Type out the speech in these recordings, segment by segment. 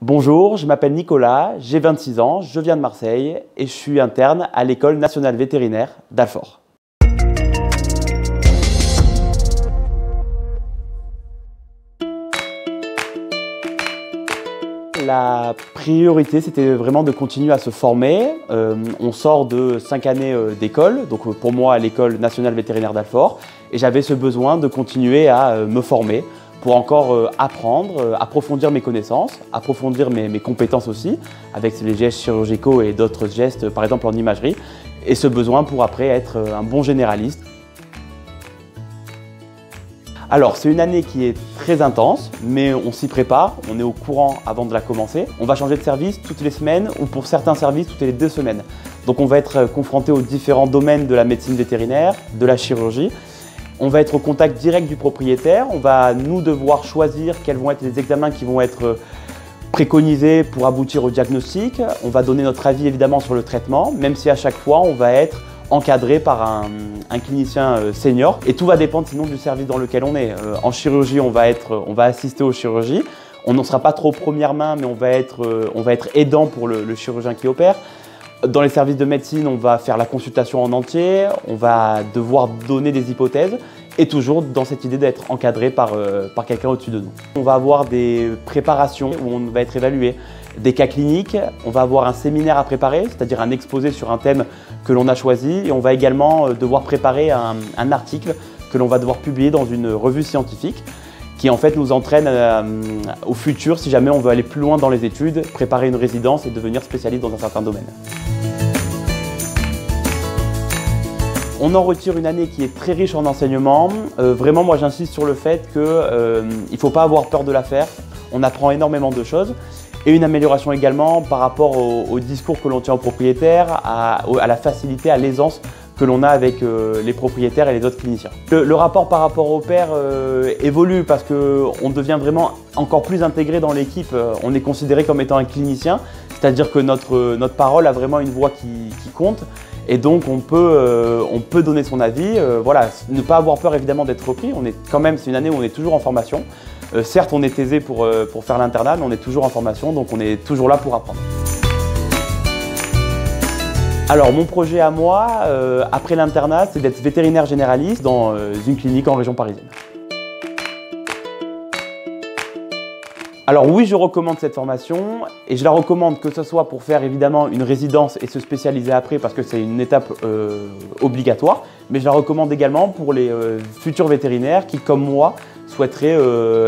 Bonjour, je m'appelle Nicolas, j'ai 26 ans, je viens de Marseille et je suis interne à l'École nationale vétérinaire d'Alfort. La priorité, c'était vraiment de continuer à se former. On sort de 5 années d'école, donc pour moi à l'École nationale vétérinaire d'Alfort, et j'avais ce besoin de continuer à me former pour encore apprendre, approfondir mes connaissances, approfondir mes compétences aussi, avec les gestes chirurgicaux et d'autres gestes, par exemple en imagerie, et ce besoin pour après être un bon généraliste. Alors, c'est une année qui est très intense, mais on s'y prépare, on est au courant avant de la commencer. On va changer de service toutes les semaines ou pour certains services toutes les 2 semaines. Donc on va être confronté aux différents domaines de la médecine vétérinaire, de la chirurgie. On va être au contact direct du propriétaire, on va nous devoir choisir quels vont être les examens qui vont être préconisés pour aboutir au diagnostic. On va donner notre avis évidemment sur le traitement, même si à chaque fois on va être encadré par un clinicien senior, et tout va dépendre sinon du service dans lequel on est. En chirurgie, on va assister aux chirurgies. On n'en sera pas trop première main, mais on va être aidant pour le chirurgien qui opère. Dans les services de médecine, on va faire la consultation en entier, on va devoir donner des hypothèses, et toujours dans cette idée d'être encadré par quelqu'un au-dessus de nous. On va avoir des préparations où on va être évalué, des cas cliniques, on va avoir un séminaire à préparer, c'est-à-dire un exposé sur un thème que l'on a choisi, et on va également devoir préparer un article que l'on va devoir publier dans une revue scientifique qui en fait nous entraîne au futur si jamais on veut aller plus loin dans les études, préparer une résidence et devenir spécialiste dans un certain domaine. On en retire une année qui est très riche en enseignements. Vraiment, moi j'insiste sur le fait qu'il ne faut pas avoir peur de la faire. On apprend énormément de choses. Et une amélioration également par rapport au discours que l'on tient aux propriétaires, à la facilité, à l'aisance que l'on a avec les propriétaires et les autres cliniciens. Le rapport par rapport au père évolue parce qu'on devient vraiment encore plus intégré dans l'équipe. On est considéré comme étant un clinicien, c'est-à-dire que notre parole a vraiment une voix qui compte. Et donc on peut donner son avis, voilà, ne pas avoir peur évidemment d'être repris. C'est une année où on est toujours en formation. Certes, on est aisé pour faire l'internat, mais on est toujours en formation, donc on est toujours là pour apprendre. Alors mon projet à moi, après l'internat, c'est d'être vétérinaire généraliste dans une clinique en région parisienne. Alors oui, je recommande cette formation et je la recommande que ce soit pour faire évidemment une résidence et se spécialiser après parce que c'est une étape obligatoire, mais je la recommande également pour les futurs vétérinaires qui, comme moi, souhaiteraient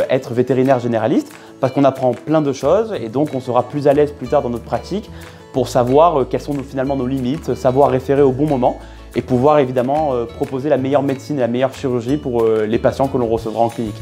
être vétérinaire généraliste parce qu'on apprend plein de choses et donc on sera plus à l'aise plus tard dans notre pratique pour savoir quelles sont finalement nos limites, savoir référer au bon moment et pouvoir évidemment proposer la meilleure médecine et la meilleure chirurgie pour les patients que l'on recevra en clinique.